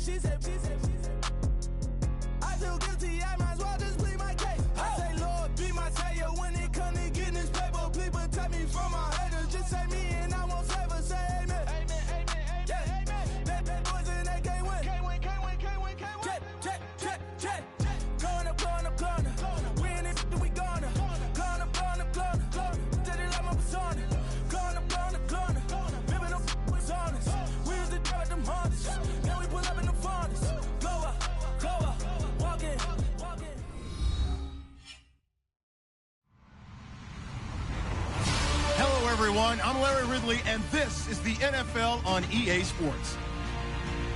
I feel guilty, I might as well just plead my case. I say, Lord, be my savior when it comes to getting this paper. Please protect me from my haters. Just say me and I won't favor. Say amen. Amen, amen, amen, amen. That boys and they can't win. Can't win, can't win, can't win, can't win. Jet. Going up. We in it, we gonna. Going up. Did it like my persona. Going up. Living up was honest. We was the drive them hardest. Now we pull up in the furnace. Go up. Walk in. Hello, everyone. I'm Larry Ridley, and this is the NFL on EA Sports.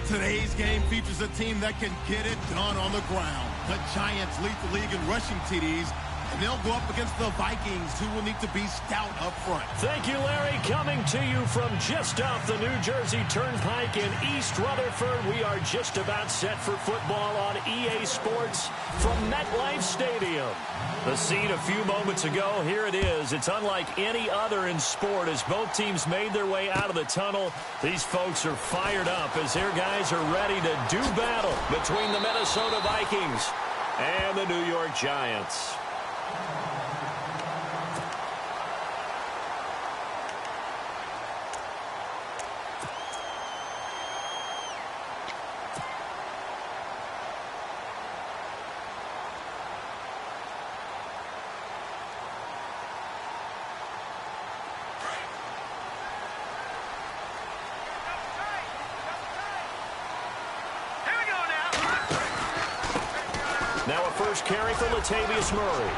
Today's game features a team that can get it done on the ground. The Giants lead the league in rushing TDs, and they'll go up against the Vikings, who will need to be stout up front. Thank you, Larry. Coming to you from just off the New Jersey Turnpike in East Rutherford, we are just about set for football on EA Sports from MetLife Stadium. The scene a few moments ago, here it is. It's unlike any other in sport as both teams made their way out of the tunnel. These folks are fired up as their guys are ready to do battle between the Minnesota Vikings and the New York Giants. Now a first carry for Latavius Murray.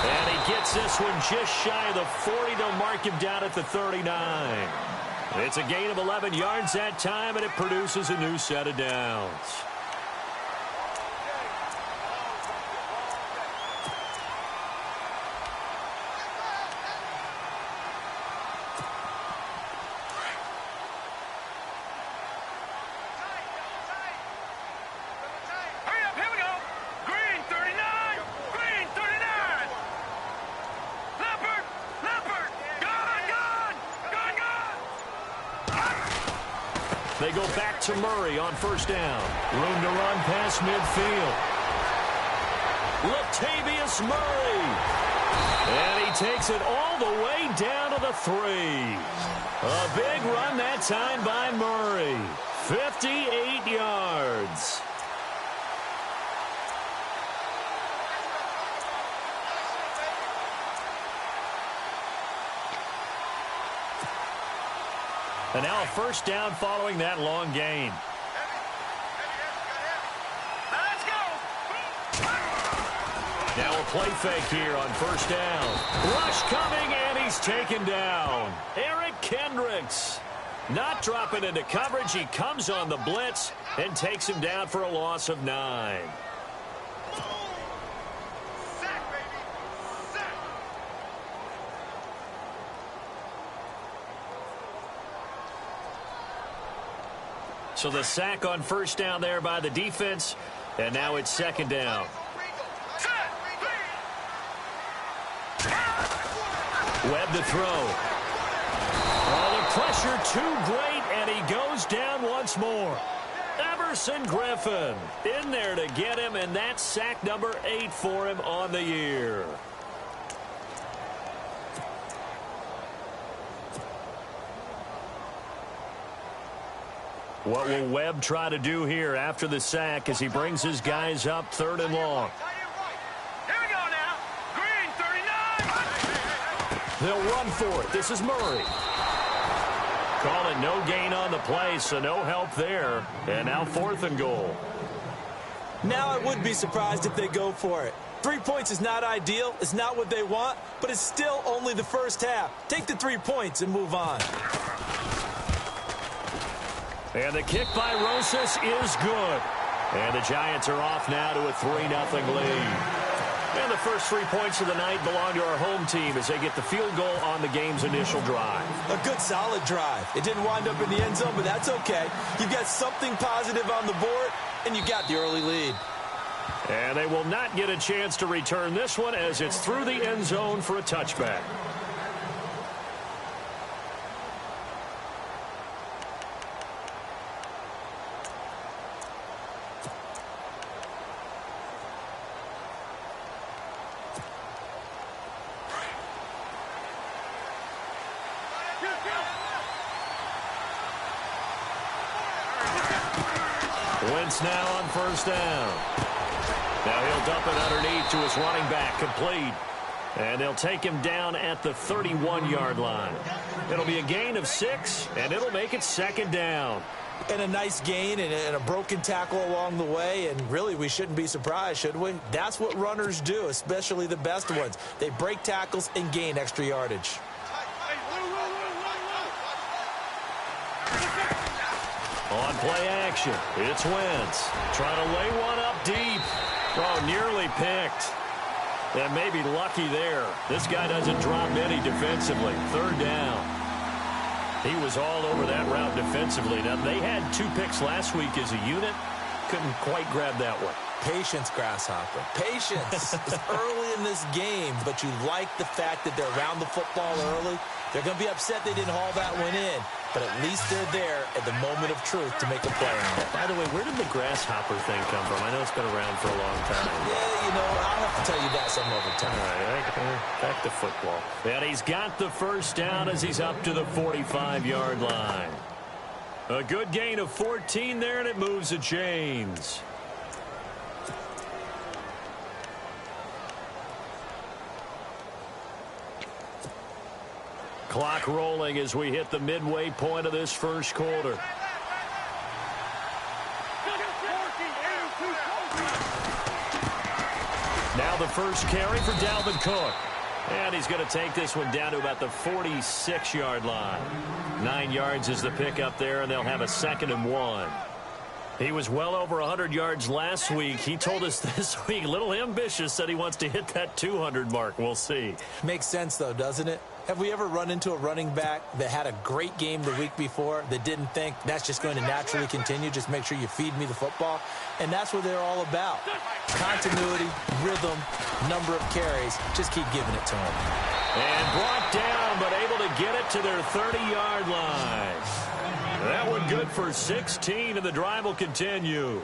And he gets this one just shy of the 40. They'll mark him down at the 39. It's a gain of 11 yards that time, and it produces a new set of downs. They go back to Murray on first down. Room to run past midfield. Latavius Murray. And he takes it all the way down to the 3. A big run that time by Murray. 58 yards. And now a first down following that long gain. Let's go. Now a play fake here on first down. Rush coming, and he's taken down. Eric Kendricks not dropping into coverage. He comes on the blitz and takes him down for a loss of 9. So the sack on first down there by the defense, and now it's second down. Webb to throw. Oh, the pressure too great, and he goes down once more. Everson Griffin in there to get him, and that's sack number 8 for him on the year. What will Webb try to do here after the sack as he brings his guys up 3rd and long? Here we go now. Green, 39. They'll run for it. This is Murray. Call it no gain on the play, so no help there. And now 4th and goal. Now I would be surprised if they go for it. 3 points is not ideal. It's not what they want, but it's still only the first half. Take the 3 points and move on. And the kick by Rosas is good. And the Giants are off now to a 3-0 lead. And the first 3 points of the night belong to our home team as they get the field goal on the game's initial drive. A good, solid drive. It didn't wind up in the end zone, but that's okay. You've got something positive on the board, and you got the early lead. And they will not get a chance to return this one as it's through the end zone for a touchback. Wentz now on first down. Now he'll dump it underneath to his running back, complete. And they'll take him down at the 31-yard line. It'll be a gain of 6, and it'll make it second down. And a nice gain and a broken tackle along the way, and really we shouldn't be surprised, should we? That's what runners do, especially the best ones. They break tackles and gain extra yardage. On play action, it's Wentz. Trying to lay one up deep. Oh, nearly picked. And maybe lucky there. This guy doesn't drop any defensively. Third down. He was all over that route defensively. Now, they had 2 picks last week as a unit. Couldn't quite grab that one. Patience, Grasshopper. Patience. It's early in this game, but you like the fact that they're around the football early. They're going to be upset they didn't haul that one in, but at least they're there at the moment of truth to make a play on it. By the way, where did the grasshopper thing come from? I know it's been around for a long time. Yeah, I'll have to tell you that some other time. All right, back to football. And he's got the first down as he's up to the 45-yard line. A good gain of 14 there, and it moves the chains. Clock rolling as we hit the midway point of this first quarter. Now the first carry for Dalvin Cook. And he's going to take this one down to about the 46-yard line. 9 yards is the pickup there, and they'll have a 2nd and 1. He was well over 100 yards last week. He told us this week, a little ambitious, said he wants to hit that 200 mark. We'll see. Makes sense, though, doesn't it? Have we ever run into a running back that had a great game the week before that didn't think that's just going to naturally continue? Just make sure you feed me the football. And that's what they're all about. Continuity, rhythm, number of carries. Just keep giving it to them. And brought down, but able to get it to their 30-yard line. That one good for 16, and the drive will continue.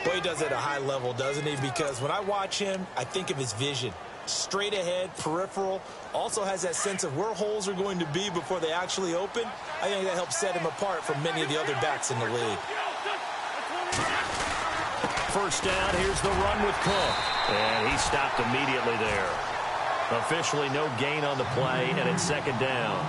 Boy, he does it at a high level, doesn't he? Because when I watch him, I think of his vision. Straight ahead, peripheral, also has that sense of where holes are going to be before they actually open. I think that helps set him apart from many of the other backs in the league. First down, here's the run with Cook. And he stopped immediately there. Officially no gain on the play, and it's 2nd down.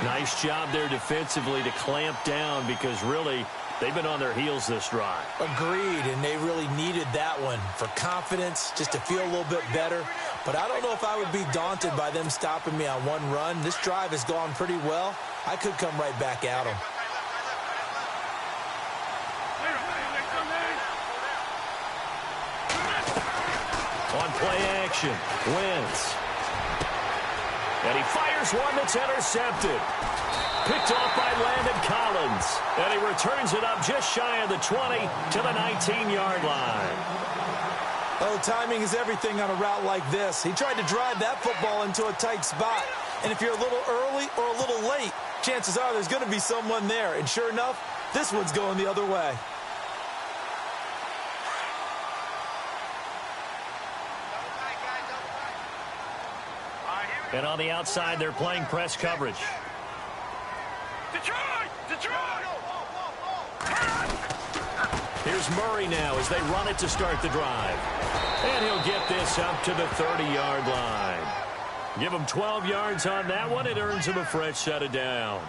Nice job there defensively to clamp down because really they've been on their heels this drive. Agreed, and they really needed that one for confidence, just to feel a little bit better. But I don't know if I would be daunted by them stopping me on one run. This drive has gone pretty well. I could come right back at them. On play action, Wentz. And he fires one that's intercepted. Picked off by Landon Collins. And he returns it up just shy of the 20 to the 19-yard line. Oh, timing is everything on a route like this. He tried to drive that football into a tight spot. And if you're a little early or a little late, chances are there's going to be someone there. And sure enough, this one's going the other way. And on the outside, they're playing press coverage. Detroit! Here's Murray now as they run it to start the drive. And he'll get this up to the 30-yard line. Give him 12 yards on that one. It earns him a fresh set of downs.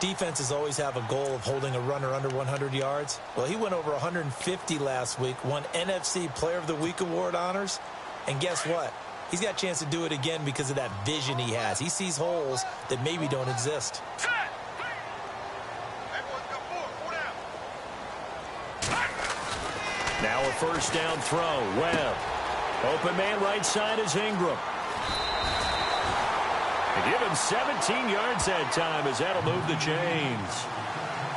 Defenses always have a goal of holding a runner under 100 yards. Well, he went over 150 last week, won NFC Player of the Week award honors. And guess what? He's got a chance to do it again because of that vision he has. He sees holes that maybe don't exist. Now a first down throw. Webb. Open man right side is Ingram. And give him 17 yards that time as that'll move the chains.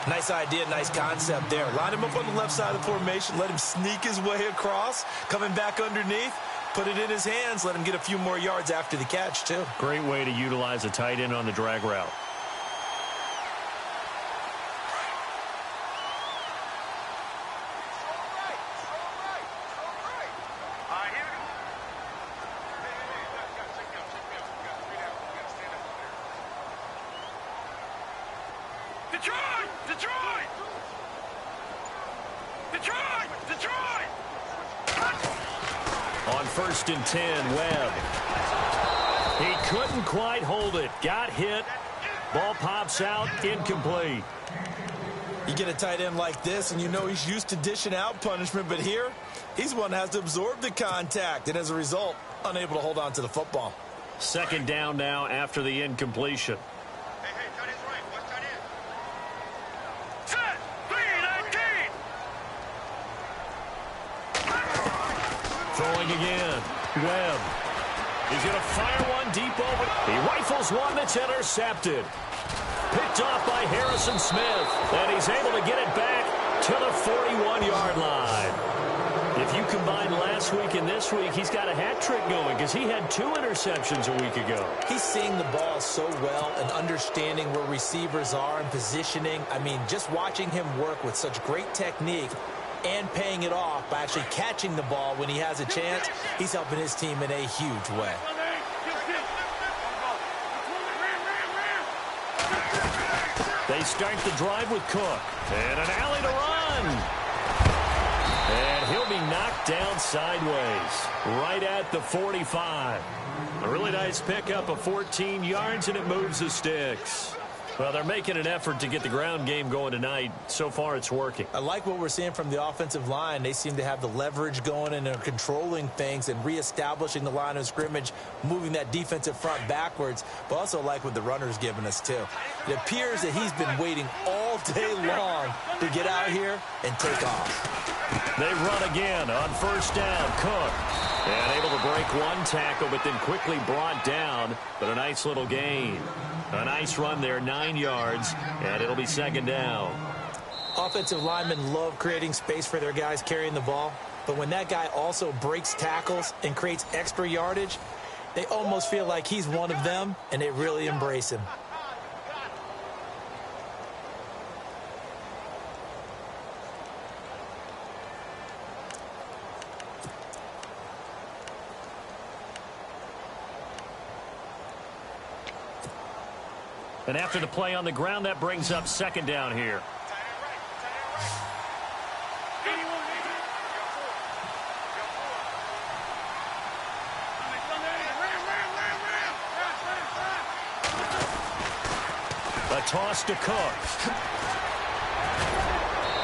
Nice idea, nice concept there. Line him up on the left side of the formation. Let him sneak his way across. Coming back underneath. Put it in his hands. Let him get a few more yards after the catch, too. Great way to utilize a tight end on the drag route. Detroit! Detroit! On 1st and 10, Webb. He couldn't quite hold it. Got hit. Ball pops out, incomplete. You get a tight end like this, and you know he's used to dishing out punishment, but here, he's the one that has to absorb the contact, and as a result, unable to hold on to the football. 2nd down now after the incompletion. Hey, tight end's right. Watch tight end. Set! 3-19! Throwing again. Webb. He's going to fire one deep over. He rifles one that's intercepted. Picked off by Harrison Smith. And he's able to get it back to the 41-yard line. If you combine last week and this week, he's got a hat trick going because he had 2 interceptions a week ago. He's seeing the ball so well and understanding where receivers are and positioning. I mean, just watching him work with such great technique and paying it off by actually catching the ball when he has a chance, he's helping his team in a huge way. They start the drive with Cook. And an alley to run. And he'll be knocked down sideways. Right at the 45. A really nice pickup of 14 yards, and it moves the sticks. Well, they're making an effort to get the ground game going tonight. So far, it's working. I like what we're seeing from the offensive line. They seem to have the leverage going and are controlling things and reestablishing the line of scrimmage, moving that defensive front backwards, but also like what the runner's giving us, too. It appears that he's been waiting all day long to get out here and take off. They run again on 1st down. Cook. And able to break one tackle, but then quickly brought down. But a nice little gain. A nice run there, 9 yards, and it'll be 2nd down. Offensive linemen love creating space for their guys carrying the ball, but when that guy also breaks tackles and creates extra yardage, they almost feel like he's one of them, and they really embrace him. And after the play on the ground, that brings up 2nd down here. A toss to Cook.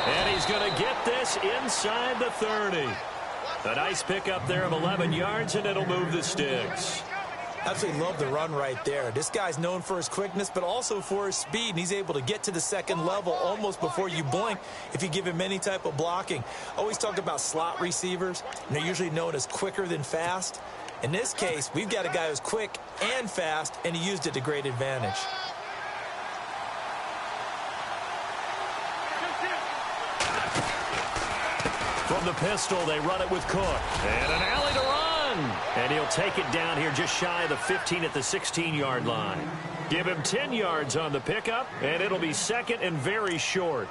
And he's going to get this inside the 30. A nice pickup there of 11 yards, and it'll move the sticks. Absolutely love the run right there. This guy's known for his quickness, but also for his speed, and he's able to get to the 2nd level almost before you blink if you give him any type of blocking. Always talk about slot receivers, and they're usually known as quicker than fast. In this case, we've got a guy who's quick and fast, and he used it to great advantage. From the pistol, they run it with Cook. And an alley to run. And he'll take it down here just shy of the 15 at the 16-yard line. Give him 10 yards on the pickup, and it'll be 2nd and very short.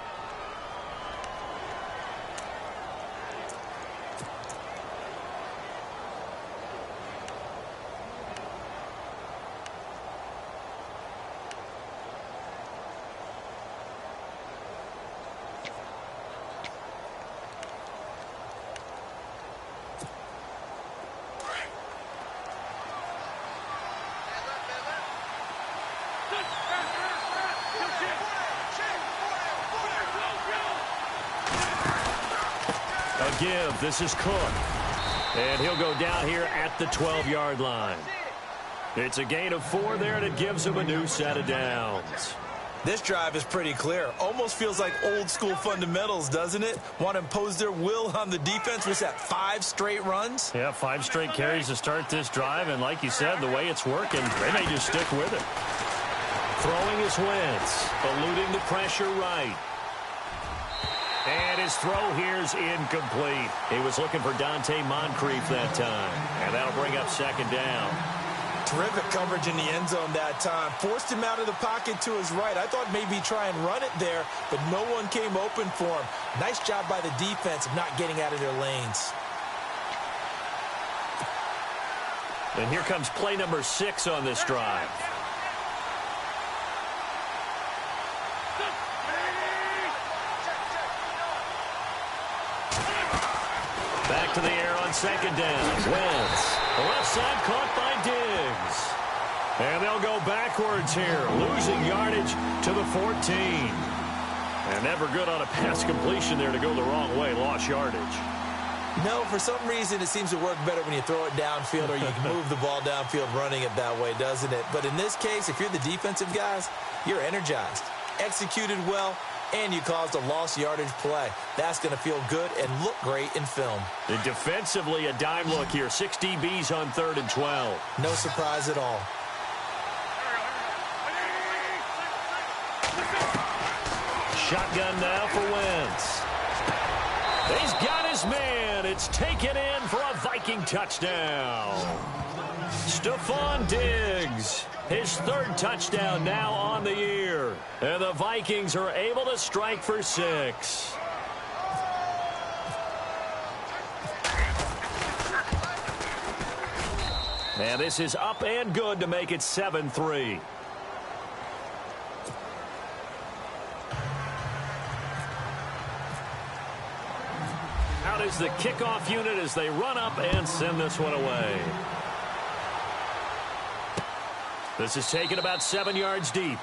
Give. This is Cook. And he'll go down here at the 12-yard line. It's a gain of 4 there, and it gives him a new set of downs. This drive is pretty clear. Almost feels like old-school fundamentals, doesn't it? Want to impose their will on the defense. Was that 5 straight runs? Yeah, 5 straight carries to start this drive, and like you said, the way it's working, they may just stick with it. Throwing his Wentz, eluding the pressure right. And his throw here's incomplete. He was looking for Dante Moncrief that time. And that'll bring up 2nd down. Terrific coverage in the end zone that time. Forced him out of the pocket to his right. I thought maybe try and run it there, but no one came open for him. Nice job by the defense of not getting out of their lanes. And here comes play number 6 on this drive. back to the air on second down. Wentz. The left side caught by Diggs. And they'll go backwards here, losing yardage to the 14. And never good on a pass completion there to go the wrong way. Lost yardage. No, for some reason, it seems to work better when you throw it downfield or you can move the ball downfield running it that way, doesn't it? But in this case, if you're the defensive guys, you're energized, executed well, and you caused a lost yardage play. That's going to feel good and look great in film. And defensively, a dime look here. 6 DBs on 3rd and 12. No surprise at all. Shotgun now for Wentz. He's got his man. It's taken in for a Viking touchdown. Stephon Diggs, his 3rd touchdown now on the year. And the Vikings are able to strike for 6. And this is up and good to make it 7-3. Out is the kickoff unit as they run up and send this one away. This is taken about 7 yards deep.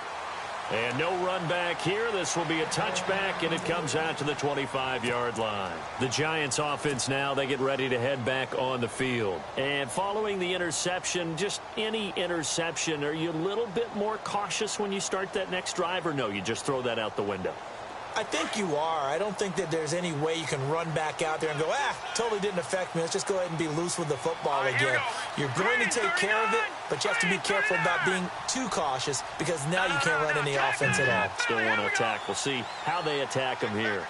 And no run back here. This will be a touchback, and it comes out to the 25-yard line. The Giants offense now, they get ready to head back on the field. And following the interception, just any interception, are you a little bit more cautious when you start that next drive, or no, you just throw that out the window? I think you are. I don't think that there's any way you can run back out there and go, totally didn't affect me. Let's just go ahead and be loose with the football again. You're going to take care of it, but you have to be careful about being too cautious because now you can't run any offense at all. Still want to attack. We'll see how they attack him here.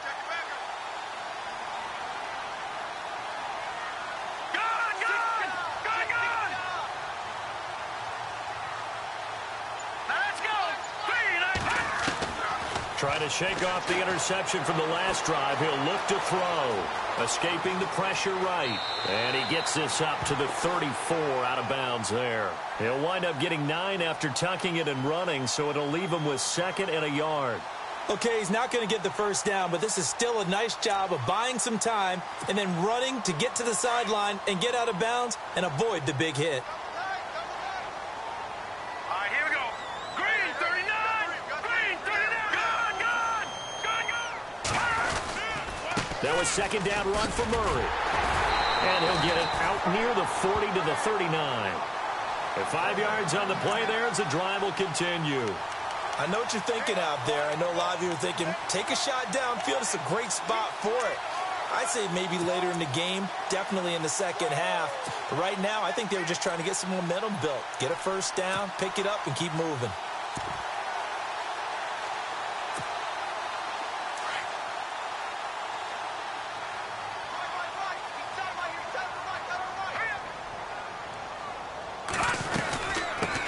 Trying to shake off the interception from the last drive. He'll look to throw. Escaping the pressure right. And he gets this up to the 34 out of bounds there. He'll wind up getting 9 after tucking it and running, so it'll leave him with 2nd and a yard. Okay, he's not going to get the first down, but this is still a nice job of buying some time and then running to get to the sideline and get out of bounds and avoid the big hit. That was 2nd down run for Murray. And he'll get it out near the 40 to the 39. And 5 yards on the play there as the drive will continue. I know what you're thinking out there. I know a lot of you are thinking, take a shot downfield. It's a great spot for it. I'd say maybe later in the game, definitely in the second half. But right now, I think they were just trying to get some momentum built. Get a first down, pick it up, and keep moving.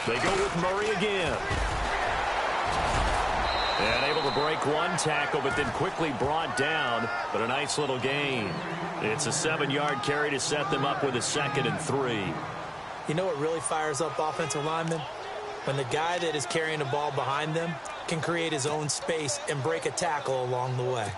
They go with Murray again. And able to break one tackle, but then quickly brought down. But a nice little gain. It's a 7-yard carry to set them up with a 2nd and 3. You know what really fires up offensive linemen? When the guy that is carrying the ball behind them can create his own space and break a tackle along the way.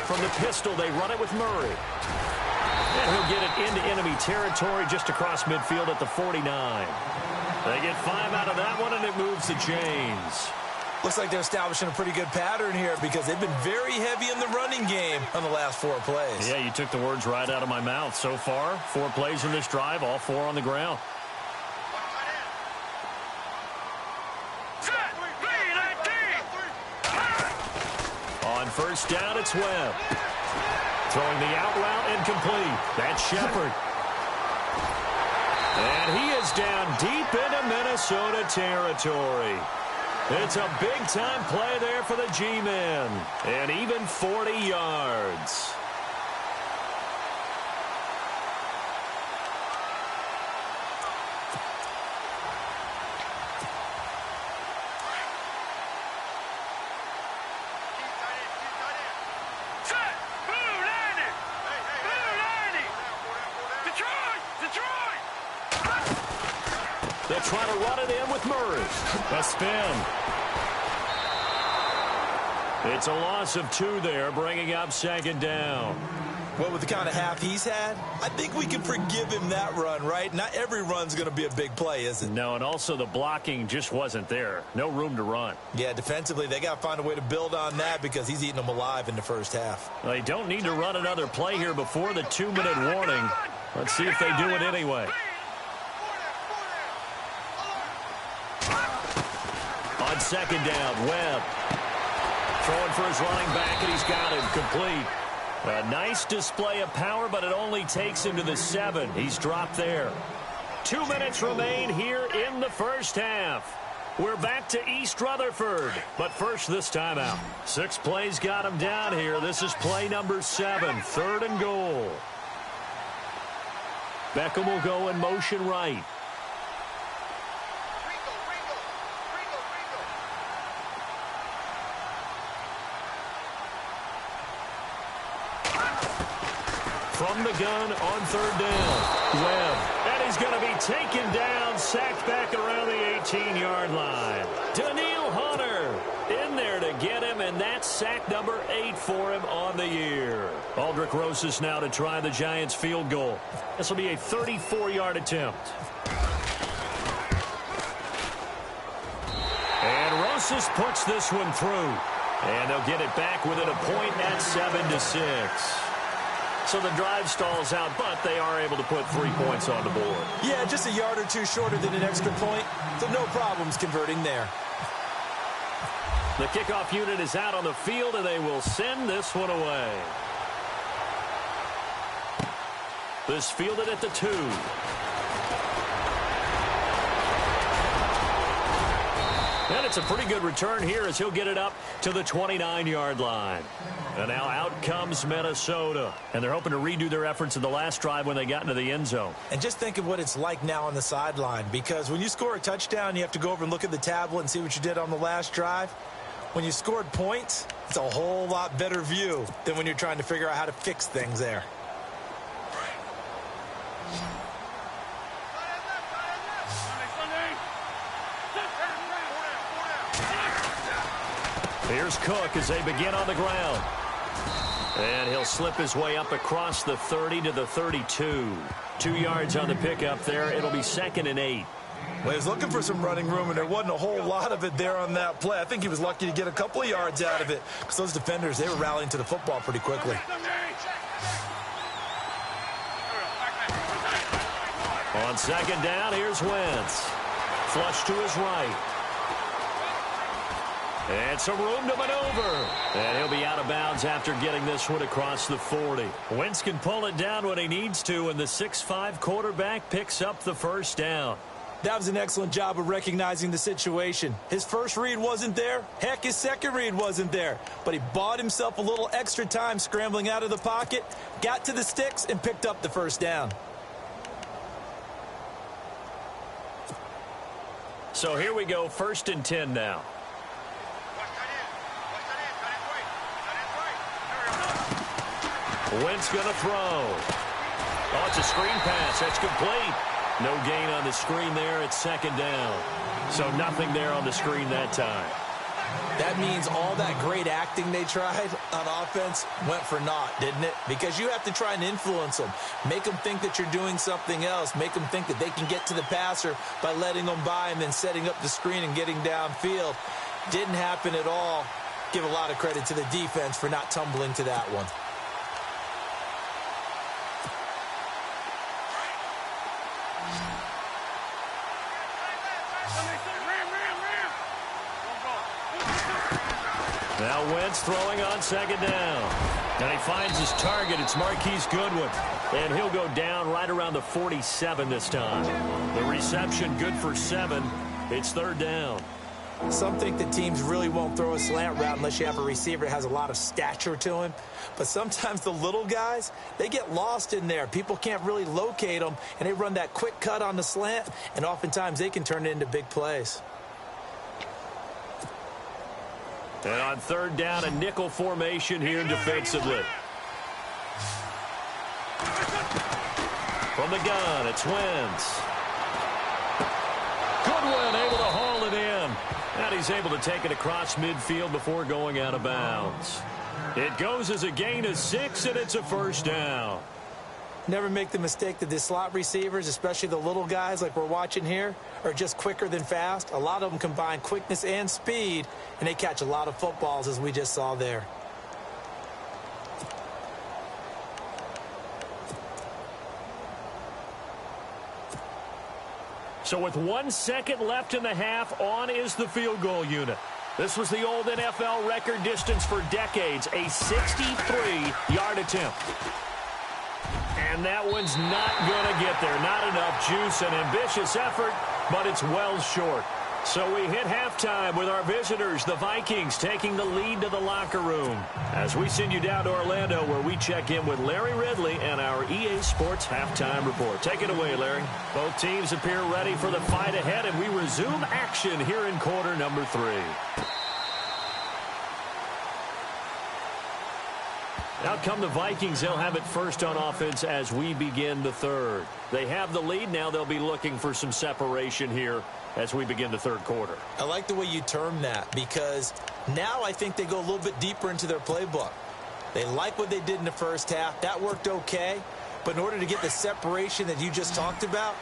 From the pistol, they run it with Murray. And he'll get it into enemy territory just across midfield at the 49. They get 5 out of that one, and it moves the chains. Looks like they're establishing a pretty good pattern here because they've been very heavy in the running game on the last 4 plays. Yeah, you took the words right out of my mouth. So far, 4 plays in this drive, all 4 on the ground. On first down, it's Webb. Throwing the out route incomplete. That's Shepard. And he is down deep into Minnesota territory. It's a big-time play there for the G-men. And even 40 yards. try to run it in with Murray. A spin. It's a loss of 2 there, bringing up second down. Well, with the kind of half he's had, I think we can forgive him that run, right? Not every run's going to be a big play, is it? No, and also the blocking just wasn't there. No room to run. Yeah, defensively, they got to find a way to build on that because he's eating them alive in the first half. They don't need to run another play here before the 2-minute warning. Let's see if they do it anyway. On second down, Webb. Throwing for his running back, and he's got him complete. A nice display of power, but it only takes him to the 7. He's dropped there. 2 minutes remain here in the first half. We're back to East Rutherford, but first this timeout. 6 plays got him down here. This is play number 7, 3rd and goal. Beckham will go in motion right. From the gun on 3rd down. Webb. And he's going to be taken down, sacked back around the 18-yard line. Daniil Hunter in there to get him, and that's sack number 8 for him on the year. Aldrich Rosas now to try the Giants field goal. This will be a 34-yard attempt. And Rosas puts this one through. And they'll get it back within a point at 7-6. So the drive stalls out, but they are able to put 3 points on the board. Yeah, just a yard or 2 shorter than an extra point, so no problems converting there. The kickoff unit is out on the field, and they will send this one away. This fielded at the 2. And it's a pretty good return here as he'll get it up to the 29-yard line. And now out comes Minnesota. And they're hoping to redo their efforts in the last drive when they got into the end zone. And just think of what it's like now on the sideline, because when you score a touchdown, you have to go over and look at the tablet and see what you did on the last drive. When you scored points, it's a whole lot better view than when you're trying to figure out how to fix things there. Here's Cook as they begin on the ground. And he'll slip his way up across the 30 to the 32. 2 yards on the pickup there. It'll be 2nd and 8. Well, he was looking for some running room, and there wasn't a whole lot of it there on that play. I think he was lucky to get a couple of yards out of it because those defenders, they were rallying to the football pretty quickly. On second down, here's Wentz. Flush to his right. And some room to maneuver. And he'll be out of bounds after getting this one across the 40. Wentz can pull it down when he needs to, and the 6'5" quarterback picks up the first down. That was an excellent job of recognizing the situation. His first read wasn't there. Heck, his second read wasn't there. But he bought himself a little extra time scrambling out of the pocket, got to the sticks, and picked up the first down. So here we go, 1st and 10 now. Wentz going to throw. Oh, it's a screen pass. That's complete. No gain on the screen there. It's 2nd down. So nothing there on the screen that time. That means all that great acting they tried on offense went for naught, didn't it? Because you have to try and influence them. Make them think that you're doing something else. Make them think that they can get to the passer by letting them by and then setting up the screen and getting downfield. Didn't happen at all. Give a lot of credit to the defense for not tumbling to that one. Now Wentz throwing on 2nd down. And he finds his target. It's Marquise Goodwin. And he'll go down right around the 47 this time. The reception good for 7. It's 3rd down. Some think that teams really won't throw a slant route unless you have a receiver that has a lot of stature to him. But sometimes the little guys, they get lost in there. People can't really locate them, and they run that quick cut on the slant, and oftentimes they can turn it into big plays. And on 3rd down, a nickel formation here defensively. From the gun, it's Wentz. he's able to take it across midfield before going out of bounds. It goes as a gain of 6, and it's a first down. Never make the mistake that the slot receivers, especially the little guys like we're watching here, are just quicker than fast. A lot of them combine quickness and speed, and they catch a lot of footballs, as we just saw there. So with 1 second left in the half, on is the field goal unit. This was the old NFL record distance for decades, a 63-yard attempt. And that one's not going to get there. Not enough juice, an ambitious effort, but it's well short. So we hit halftime with our visitors, the Vikings, taking the lead to the locker room. As we send you down to Orlando, where we check in with Larry Ridley and our EA Sports Halftime Report. Take it away, Larry. Both teams appear ready for the fight ahead, and we resume action here in quarter number 3. Out come the Vikings. They'll have it first on offense as we begin the third. They have the lead. Now they'll be looking for some separation here as we begin the third quarter. I like the way you term that, because now I think they go a little bit deeper into their playbook. They like what they did in the first half. That worked okay. But in order to get the separation that you just talked about,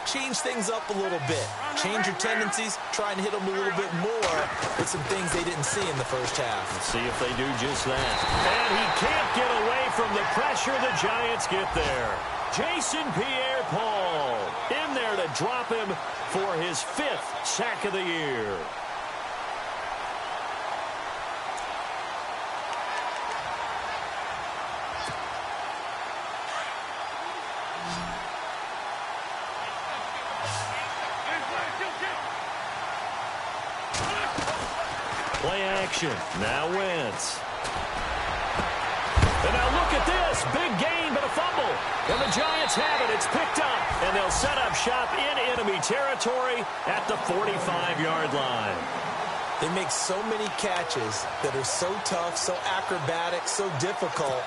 change things up a little bit. Change your tendencies. Try and hit them a little bit more with some things they didn't see in the first half. Let's see if they do just that. And he can't get away from the pressure. The Giants get there. Jason Pierre-Paul in there to drop him for his 5th sack of the year. Play action. Now Wentz. And now look at this. Big gain, but a fumble. And the Giants have it. It's picked up. And they'll set up shop in enemy territory at the 45-yard line. They make so many catches that are so tough, so acrobatic, so difficult,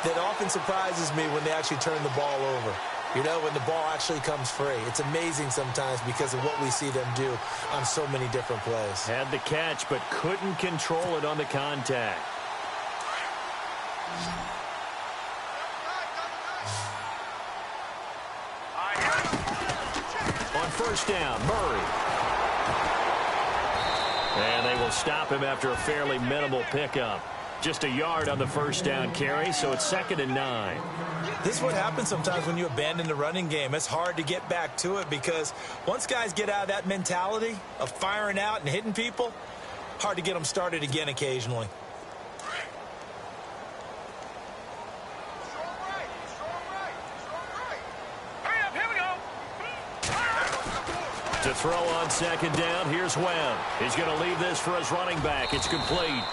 that often surprises me when they actually turn the ball over. You know, when the ball actually comes free. It's amazing sometimes because of what we see them do on so many different plays. Had the catch, but couldn't control it on the contact. On first down, Murray. And they will stop him after a fairly minimal pickup. Just a yard on the first down carry, so it's 2nd and 9. This is what happens sometimes when you abandon the running game. It's hard to get back to it because once guys get out of that mentality of firing out and hitting people, hard to get them started again occasionally. To throw on 2nd down, here's Webb. He's going to leave this for his running back. It's complete.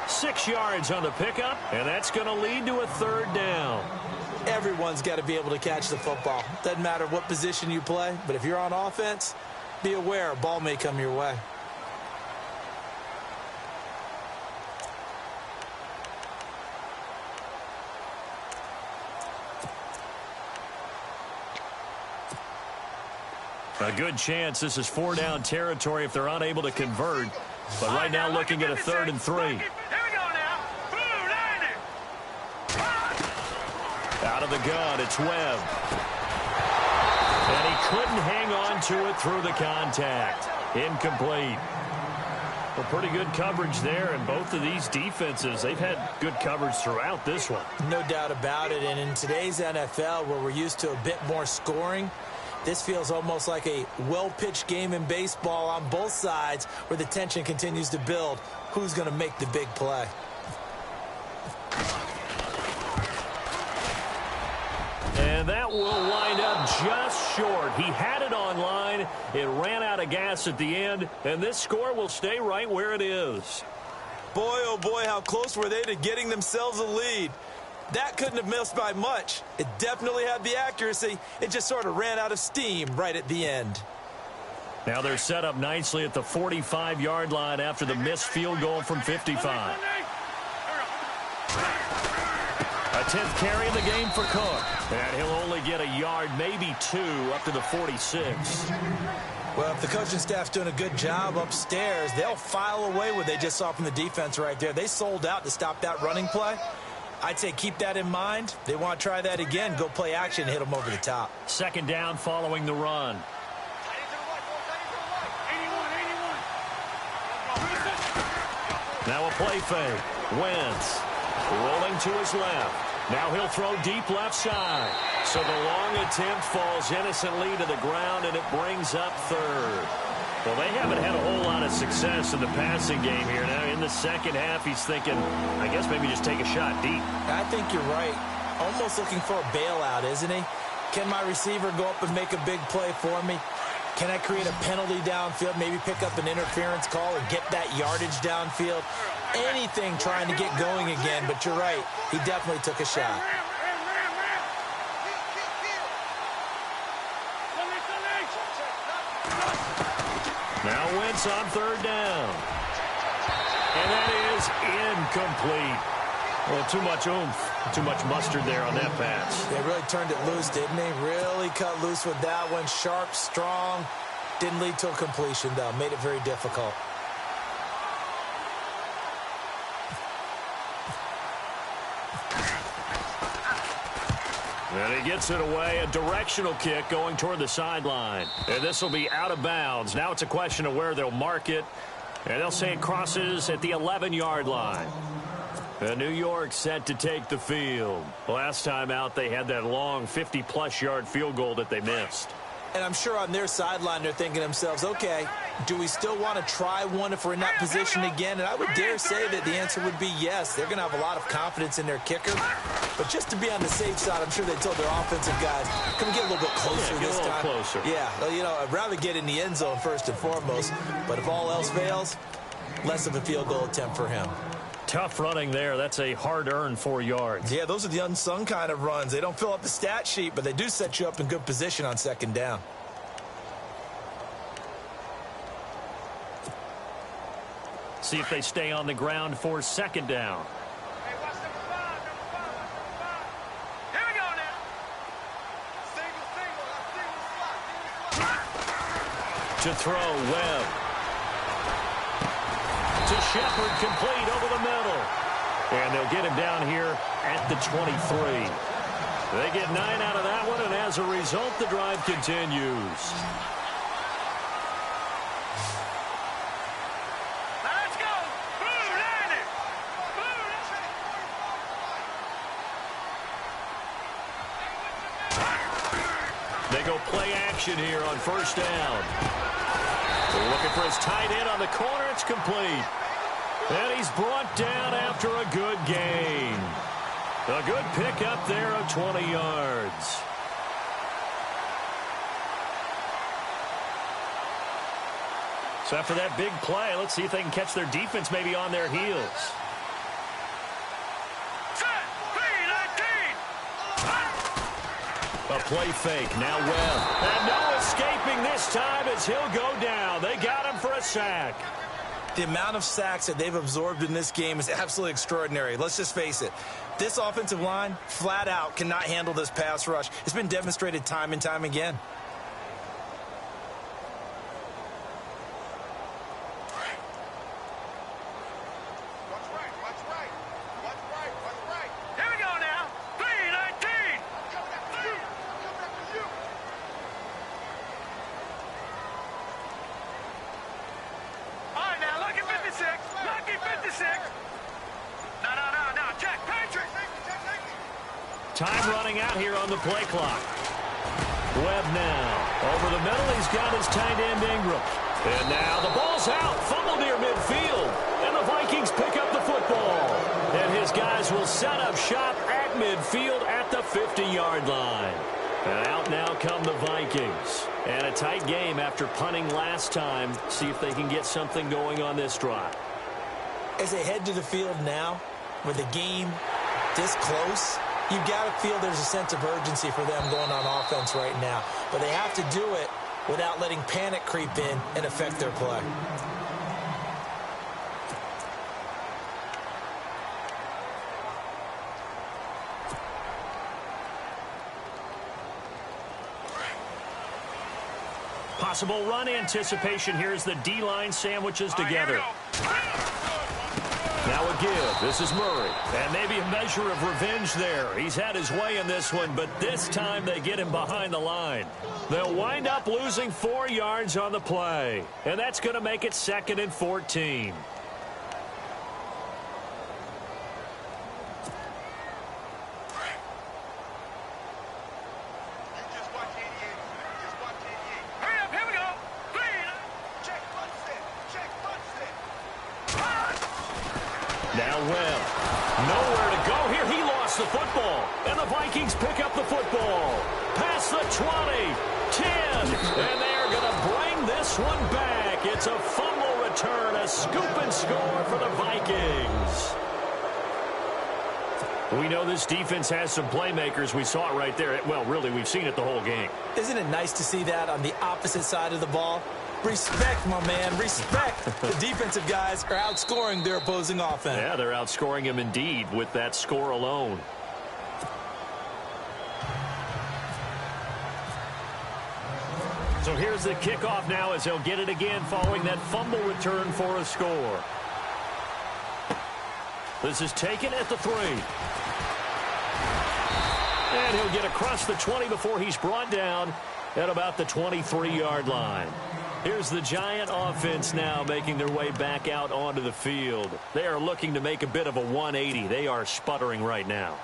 6 yards on the pickup, and that's going to lead to a 3rd down. Everyone's got to be able to catch the football. Doesn't matter what position you play, but if you're on offense, be aware a ball may come your way. A good chance this is 4-down territory if they're unable to convert. But right now looking at a 3rd and 3. Out of the gun, it's Webb. And he couldn't hang on to it through the contact. Incomplete. Well, pretty good coverage there, and both of these defenses, they've had good coverage throughout this one. No doubt about it, and in today's NFL, where we're used to a bit more scoring, this feels almost like a well-pitched game in baseball on both sides where the tension continues to build. Who's going to make the big play? And that will wind up just short. He had it on line. It ran out of gas at the end, and this score will stay right where it is. Boy, oh boy, how close were they to getting themselves a lead. That couldn't have missed by much. It definitely had the accuracy. It just sort of ran out of steam right at the end. Now they're set up nicely at the 45-yard line after the missed field goal from 55. A 10th carry in the game for Cook. And he'll only get a yard, maybe 2, up to the 46. Well, if the coaching staff's doing a good job upstairs, they'll file away what they just saw from the defense right there. They sold out to stop that running play. I'd say keep that in mind. They want to try that again. Go play action and hit them over the top. Second down following the run. Now a play fake. Wentz rolling to his left. Now he'll throw deep left side. So the long attempt falls innocently to the ground, and it brings up third. Well, they haven't had a whole lot of success in the passing game here. Now in the second half, he's thinking, I guess maybe just take a shot deep. I think you're right. Almost looking for a bailout, isn't he? Can my receiver go up and make a big play for me? Can I create a penalty downfield, maybe pick up an interference call and get that yardage downfield? Anything trying to get going again, but you're right. He definitely took a shot. Now Wentz on third down. And that is incomplete. Well, too much oomph, too much mustard there on that pass. They really turned it loose, didn't they? Really cut loose with that one. Sharp, strong. Didn't lead to a completion, though. Made it very difficult. And he gets it away. A directional kick going toward the sideline. And this will be out of bounds. Now it's a question of where they'll mark it. And they'll say it crosses at the 11-yard line. New York set to take the field. Last time out, they had that long 50-plus yard field goal that they missed. And I'm sure on their sideline, they're thinking to themselves, okay, do we still want to try one if we're in that position again? And I would dare say that the answer would be yes. They're going to have a lot of confidence in their kicker. But just to be on the safe side, I'm sure they told their offensive guys, come get a little bit closer this time. Closer. Yeah, well, you know, I'd rather get in the end zone first and foremost. But if all else fails, less of a field goal attempt for him. Tough running there. That's a hard-earned 4 yards. Yeah, those are the unsung kind of runs. They don't fill up the stat sheet, but they do set you up in good position on second down. See if they stay on the ground for second down. Hey, watch number 5, number 5. Here we go now. Single, slot. To throw, Webb. To Shepard, complete over the middle. And they'll get him down here at the 23. They get 9 out of that one, and as a result, the drive continues. Now let's go. Boom, land it. Boom. They go play action here on first down. They're looking for his tight end on the corner. It's complete. And he's brought down after a good gain. A good pickup there of 20 yards. So after that big play, let's see if they can catch their defense maybe on their heels. Set. A play fake. Now Webb. And no escaping this time as he'll go down. They got him for a sack. The amount of sacks that they've absorbed in this game is absolutely extraordinary. Let's just face it. This offensive line, flat out, cannot handle this pass rush. It's been demonstrated time and time again. Here we go now. 3-19. All right, now look at 56. Look at 56. No. Check. Patrick. Time running out here on the play clock. Webb now. Over the middle, he's got his tight end Ingram. And now the ball's out. Fumble near midfield. And the Vikings pick up the football. And his guys will set up shop at midfield at the 50-yard line. And out now come the Vikings. And a tight game after punting last time. See if they can get something going on this drive. As they head to the field now, with the game this close, you've got to feel there's a sense of urgency for them going on offense right now. But they have to do it without letting panic creep in and affect their play. Possible run anticipation here as the D-line sandwiches together. Now a give. This is Murray. And maybe a measure of revenge there. He's had his way in this one, but this time they get him behind the line. They'll wind up losing 4 yards on the play. And that's going to make it 2nd and 14. Now Webb. Nowhere to go here. He lost the football. And the Vikings pick up the football. Past the 20, 10. And they are going to bring this one back. It's a fumble return, a scoop and score for the Vikings. We know this defense has some playmakers. We saw it right there. Well, really, we've seen it the whole game. Isn't it nice to see that on the opposite side of the ball? Respect, my man, respect. The defensive guys are outscoring their opposing offense. Yeah, they're outscoring him indeed with that score alone. So here's the kickoff now as he'll get it again following that fumble return for a score. This is taken at the 3. And he'll get across the 20 before he's brought down at about the 23-yard line. Here's the Giant offense now making their way back out onto the field. They are looking to make a bit of a 180. They are sputtering right now.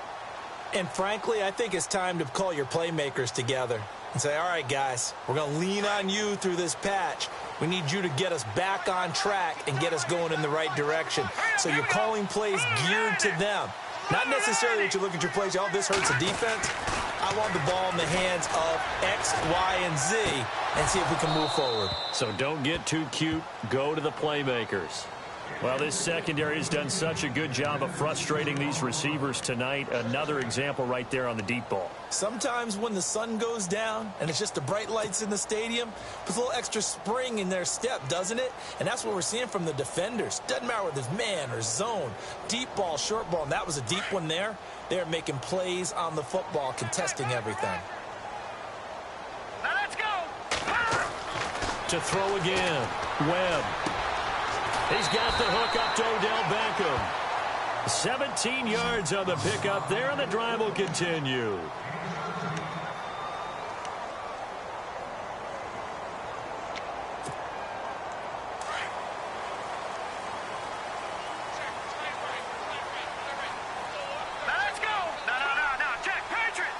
And frankly, I think it's time to call your playmakers together and say, all right, guys, we're going to lean on you through this patch. We need you to get us back on track and get us going in the right direction. So you're calling plays geared to them. Not necessarily that you look at your plays, oh, this hurts the defense. I want the ball in the hands of X, Y, and Z and see if we can move forward. So don't get too cute. Go to the playmakers. Well, this secondary has done such a good job of frustrating these receivers tonight. Another example right there on the deep ball. Sometimes when the sun goes down and it's just the bright lights in the stadium, puts a little extra spring in their step, doesn't it? And that's what we're seeing from the defenders. Doesn't matter whether it's man or zone, deep ball, short ball, and that was a deep one there. They're making plays on the football, contesting everything. Now let's go. To throw again, Webb. He's got the hook up to Odell Beckham. 17 yards on the pickup there, and the drive will continue. Now let's go. No. Check, Patriot.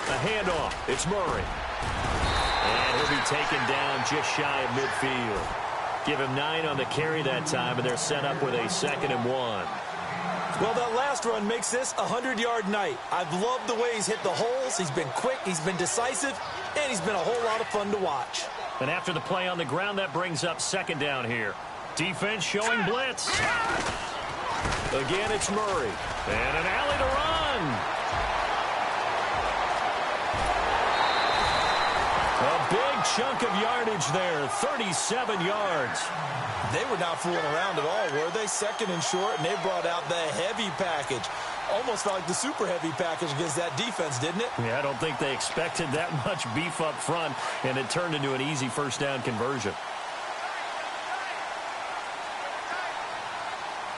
A handoff. It's Murray. And he'll be taken down just shy of midfield. Give him 9 on the carry that time, and they're set up with a 2nd and 1. Well, that last run makes this a 100-yard night. I've loved the way he's hit the holes. He's been quick, he's been decisive, and he's been a whole lot of fun to watch. And after the play on the ground, that brings up 2nd down here. Defense showing blitz. Again, it's Murray. And an alley to run. A big chunk of yardage there, 37 yards. They were not fooling around at all, were they? 2nd and short, and they brought out the heavy package. Almost felt like the super heavy package against that defense, didn't it? Yeah, I don't think they expected that much beef up front, and it turned into an easy 1st down conversion.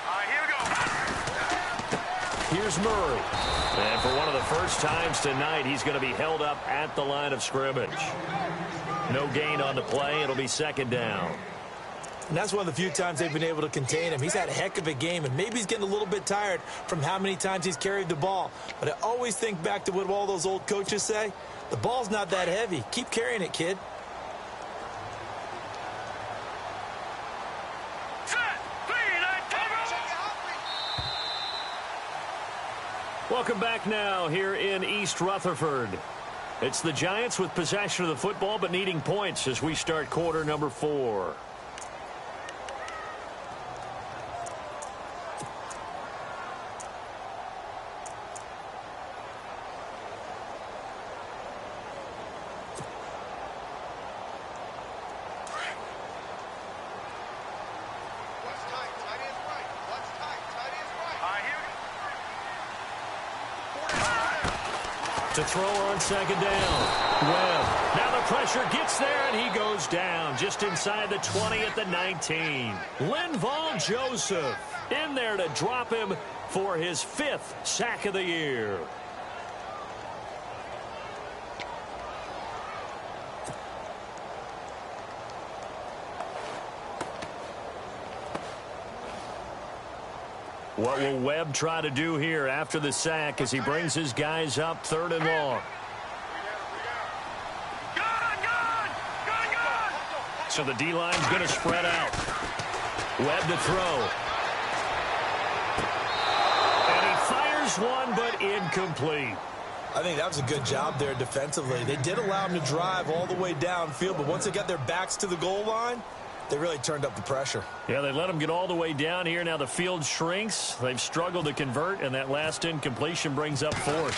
All right, here we go. Here's Murray. And for one of the first times tonight, he's going to be held up at the line of scrimmage. No gain on the play. It'll be 2nd down. And that's one of the few times they've been able to contain him. He's had a heck of a game, and maybe he's getting a little bit tired from how many times he's carried the ball. But I always think back to what all those old coaches say. The ball's not that heavy. Keep carrying it, kid. Welcome back now here in East Rutherford. It's the Giants with possession of the football but needing points as we start quarter number 4. To throw on second down. Webb. Now the pressure gets there, and he goes down just inside the 20 at the 19. Linval Joseph in there to drop him for his 5th sack of the year. What will Webb try to do here after the sack as he brings his guys up 3rd and long? So the D-line's going to spread out. Webb to throw. And he fires one, but incomplete. I think that was a good job there defensively. They did allow him to drive all the way downfield, but once they got their backs to the goal line, they really turned up the pressure. Yeah, they let them get all the way down here. Now the field shrinks. They've struggled to convert, and that last incompletion brings up 4th.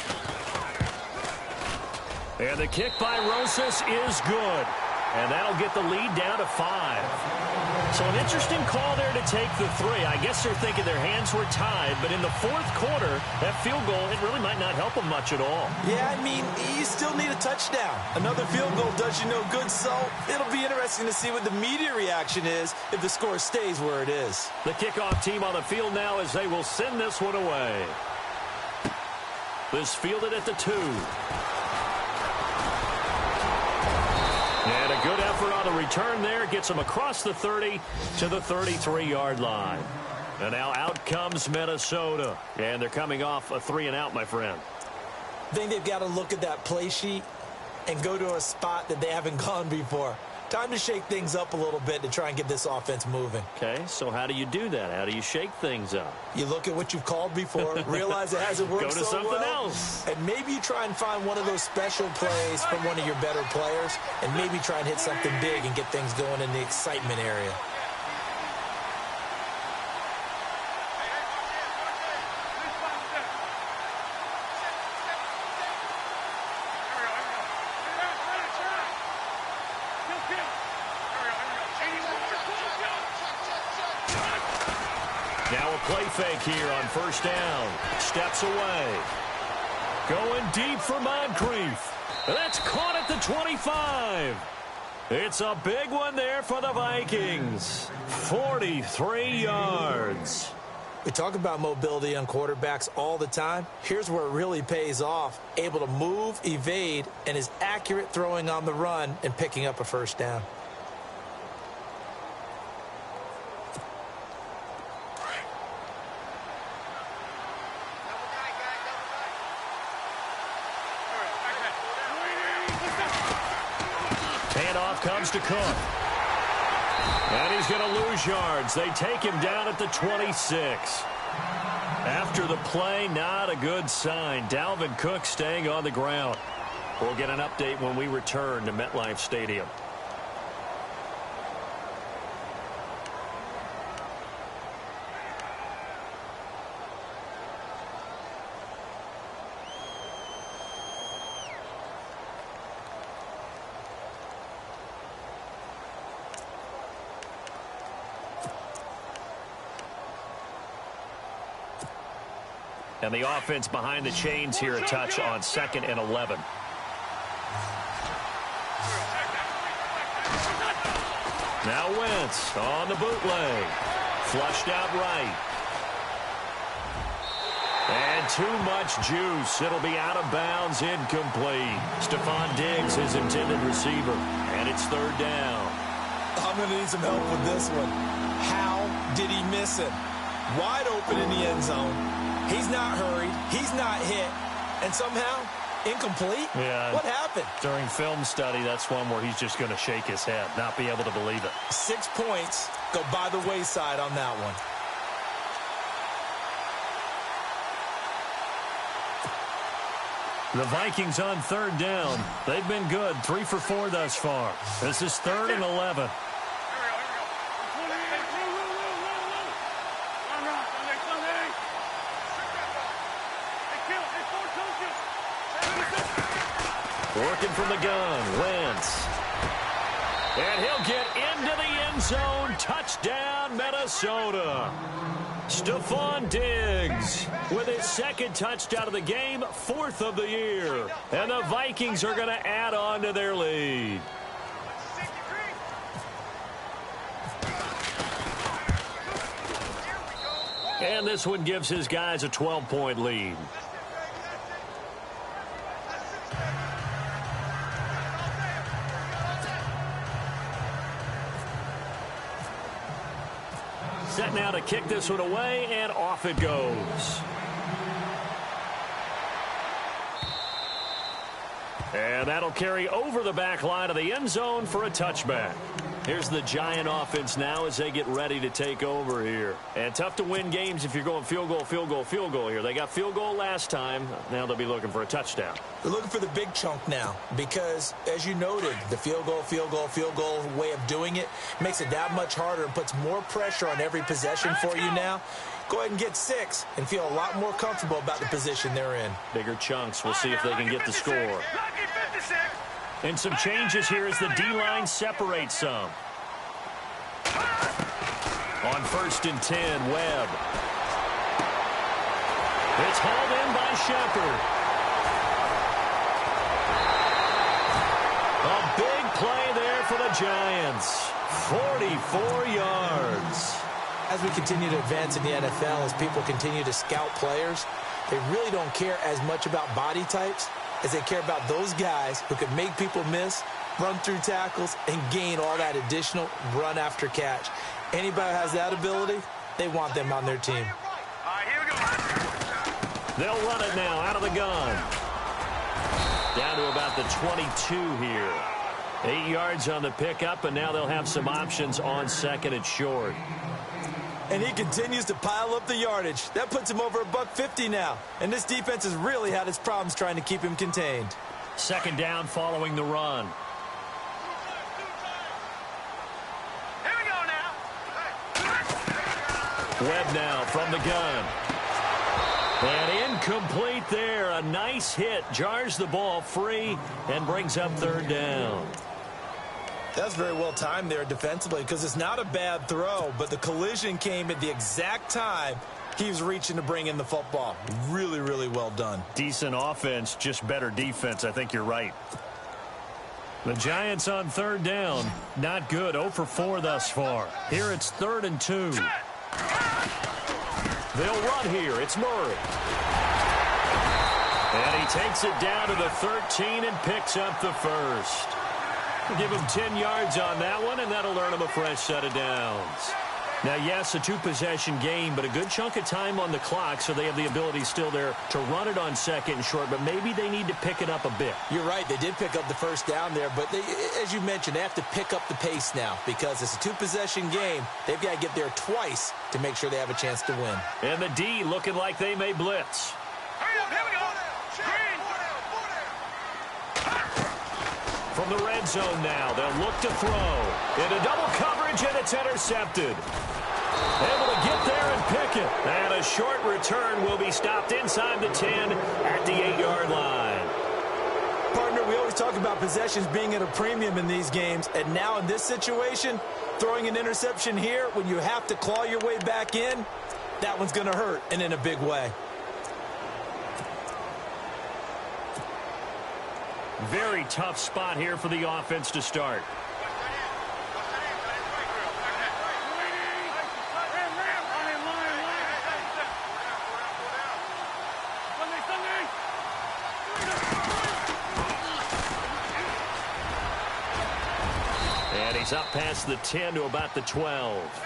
And the kick by Rosas is good. And that'll get the lead down to 5. So an interesting call there to take the 3. I guess they're thinking their hands were tied, but in the 4th quarter, that field goal, it really might not help them much at all. Yeah, I mean, you still need a touchdown. Another field goal does you no good, so it'll be interesting to see what the media reaction is if the score stays where it is. The kickoff team on the field now as they will send this one away. This fielded at the 2. And a good effort on the return there. Gets them across the 30 to the 33-yard line. And now out comes Minnesota. And they're coming off a 3-and-out, my friend. I think they've got to look at that play sheet and go to a spot that they haven't gone before. Time to shake things up a little bit to try and get this offense moving. Okay, so how do you do that? How do you shake things up? You look at what you've called before, realize it hasn't worked so well. Go to something else. And maybe you try and find one of those special plays from one of your better players, and maybe try and hit something big and get things going in the excitement area. Now a play fake here on 1st down. Steps away. Going deep for Moncrief. That's caught at the 25. It's a big one there for the Vikings. 43 yards. We talk about mobility on quarterbacks all the time. Here's where it really pays off. Able to move, evade, and is accurate throwing on the run and picking up a 1st down. Handoff comes to Cook. And he's going to lose yards. They take him down at the 26. After the play, not a good sign. Dalvin Cook staying on the ground. We'll get an update when we return to MetLife Stadium. And the offense behind the chains here, a touch on 2nd and 11. Now Wentz on the bootleg. Flushed out right. And too much juice. It'll be out of bounds, incomplete. Stephon Diggs, his intended receiver. And it's 3rd down. I'm going to need some help with this one. How did he miss it? Wide open in the end zone. He's not hurried. He's not hit. And somehow, incomplete? Yeah. What happened? During film study, that's one where he's just going to shake his head, not be able to believe it. 6 points go by the wayside on that one. The Vikings on 3rd down. They've been good. 3 for 4 thus far. This is 3rd and 11. Working from the gun, Wentz. And he'll get into the end end zone. Touchdown, Minnesota. Stephon Diggs with his second touchdown of the game, 4th of the year. And the Vikings are going to add on to their lead. And this one gives his guys a 12-point lead. Set now to kick this one away, and off it goes. And that'll carry over the back line of the end zone for a touchback. Here's the Giant offense now as they get ready to take over here. And tough to win games if you're going field goal, field goal, field goal here. They got field goal last time. Now they'll be looking for a touchdown. They're looking for the big chunk now because, as you noted, the field goal, field goal, field goal way of doing it makes it that much harder and puts more pressure on every possession for you now. Go ahead and get 6 and feel a lot more comfortable about the position they're in. Bigger chunks. We'll see if they can get the score. And some changes here as the D-line separates some. On 1st and 10, Webb. It's hauled in by Shepard. A big play there for the Giants. 44 yards. As we continue to advance in the NFL, as people continue to scout players, they really don't care as much about body types as they care about those guys who can make people miss, run through tackles, and gain all that additional run after catch. Anybody who has that ability, they want them on their team. They'll run it now out of the gun. Down to about the 22 here. 8 yards on the pickup, and now they'll have some options on 2nd and short. And he continues to pile up the yardage. That puts him over $150 now. And this defense has really had its problems trying to keep him contained. 2nd down following the run. Here we go now. Webb now from the gun. And incomplete there. A nice hit. Jars the ball free and brings up 3rd down. That's very well timed there defensively because it's not a bad throw, but the collision came at the exact time he was reaching to bring in the football. Really, really well done. Decent offense, just better defense. I think you're right. The Giants on 3rd down. Not good. 0 for 4 thus far. Here it's 3rd and 2. They'll run here. It's Murray. And he takes it down to the 13 and picks up the 1st. Give him 10 yards on that one, and that'll earn him a fresh set of downs. Now, yes, a 2-possession game, but a good chunk of time on the clock, so they have the ability still there to run it on 2nd and short, but maybe they need to pick it up a bit. You're right. They did pick up the 1st down there, but they, as you mentioned, they have to pick up the pace now because it's a 2-possession game. They've got to get there twice to make sure they have a chance to win. And the D looking like they may blitz. Hurry up, here we go. From the red zone now, they'll look to throw. Into double coverage, and it's intercepted. Able to get there and pick it. And a short return will be stopped inside the 10 at the 8-yard line. Partner, we always talk about possessions being at a premium in these games, and now in this situation, throwing an interception here when you have to claw your way back in, that one's going to hurt, and in a big way. Very tough spot here for the offense to start. And he's up past the 10 to about the 12.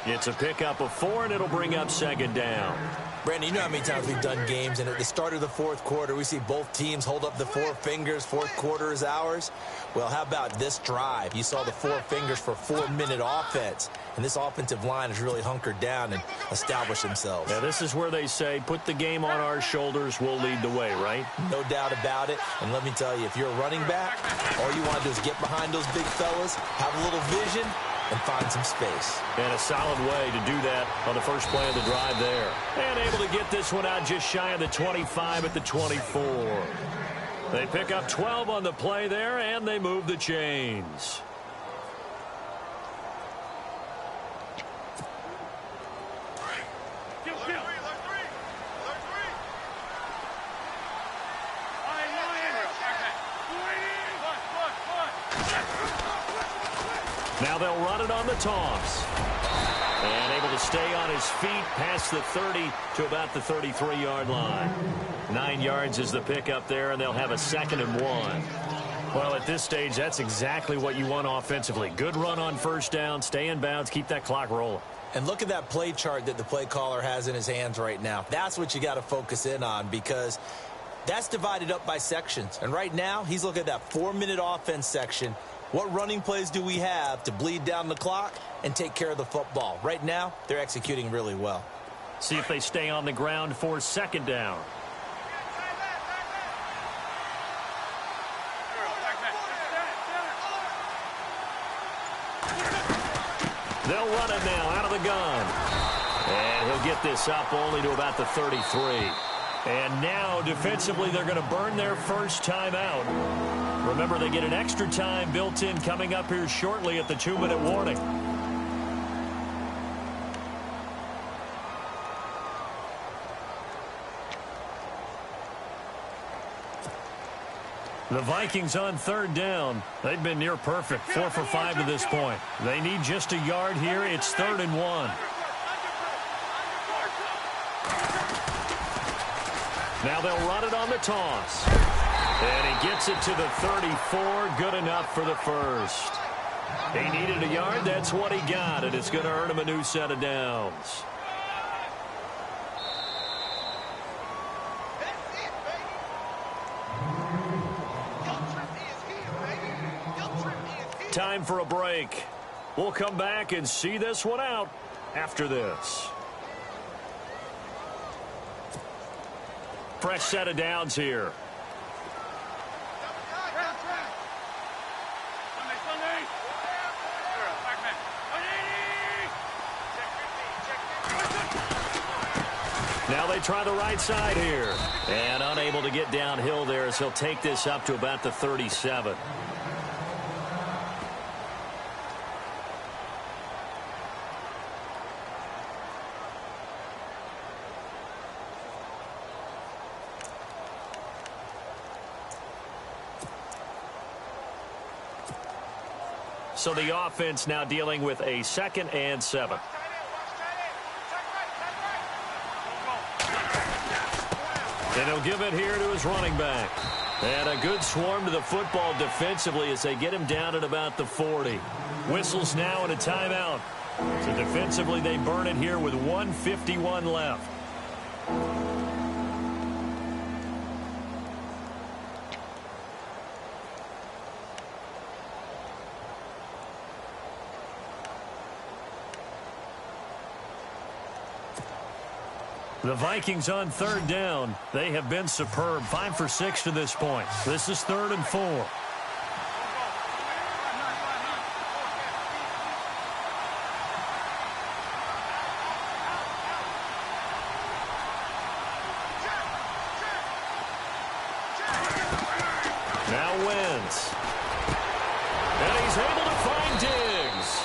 It's a pickup of 4, and it'll bring up 2nd down. Brandon, you know how many times we've done games, and at the start of the 4th quarter, we see both teams hold up the 4 fingers, 4th quarter is ours. Well, how about this drive? You saw the 4 fingers for 4-minute offense, and this offensive line has really hunkered down and established themselves. Now, this is where they say, put the game on our shoulders, we'll lead the way, right? No doubt about it, and let me tell you, if you're a running back, all you want to do is get behind those big fellas, have a little vision, and find some space. And a solid way to do that on the first play of the drive there. And able to get this one out just shy of the 25 at the 24. They pick up 12 on the play there, and they move the chains. Now they'll run it on the toss. And able to stay on his feet past the 30 to about the 33-yard line. 9 yards is the pickup there, and they'll have a 2nd and 1. Well, at this stage, that's exactly what you want offensively. Good run on first down, stay in bounds, keep that clock rolling. And look at that play chart that the play caller has in his hands right now. That's what you got to focus in on, because that's divided up by sections. And right now, he's looking at that 4-minute offense section. What running plays do we have to bleed down the clock and take care of the football? Right now, they're executing really well. See if they stay on the ground for 2nd down. They'll run it now out of the gun. And he'll get this up only to about the 33. And now, defensively, they're going to burn their first time out. Remember, they get an extra time built in coming up here shortly at the 2-minute warning. The Vikings on 3rd down. They've been near perfect, 4 for 5 to this point. They need just a yard here. It's 3rd and 1. Now they'll run it on the toss. And he gets it to the 34. Good enough for the first. He needed a yard. That's what he got. And it's going to earn him a new set of downs. Time for a break. We'll come back and see this one out after this. Fresh set of downs here. Now they try the right side here. And unable to get downhill there as he'll take this up to about the 37. So the offense now dealing with a 2nd and 7. And he'll give it here to his running back. And a good swarm to the football defensively as they get him down at about the 40. Whistles now and a timeout. So defensively they burn it here with 1:51 left. The Vikings on 3rd down. They have been superb. 5 for 6 to this point. This is 3rd and 4. Now Wentz. And he's able to find Diggs.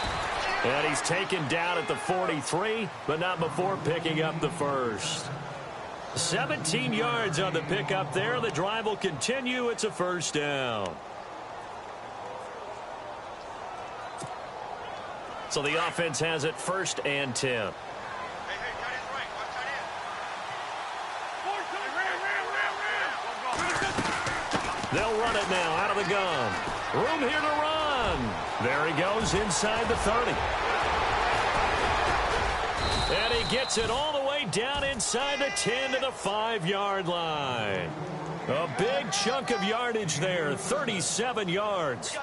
And he's taken down at the 43, but not before picking up the first. 17 yards on the pickup there. The drive will continue. It's a first down. So the offense has it 1st and 10. They'll run it now out of the gun. Room here to run. There he goes inside the 30. And he gets it all the way down inside the 10 to the 5-yard line. A big chunk of yardage there, 37 yards.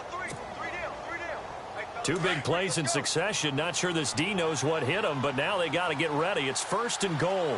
2 big plays in succession. Not sure this D knows what hit him, but now they got to get ready. It's 1st and goal.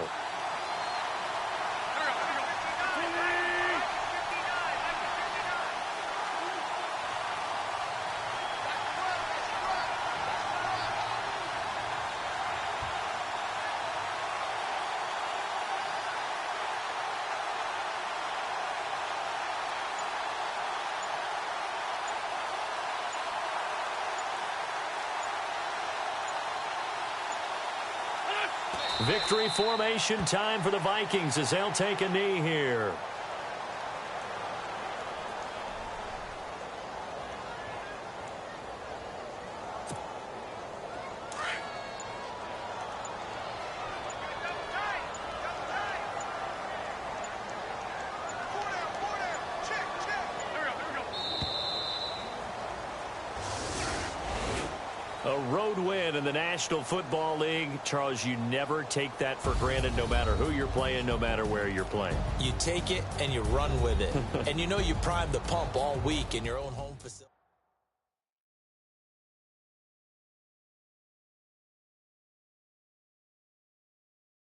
Victory formation time for the Vikings as they'll take a knee here. road win in the National Football League. Charles, you never take that for granted no matter who you're playing, no matter where you're playing. You take it and you run with it. And you know you primed the pump all week in your own home.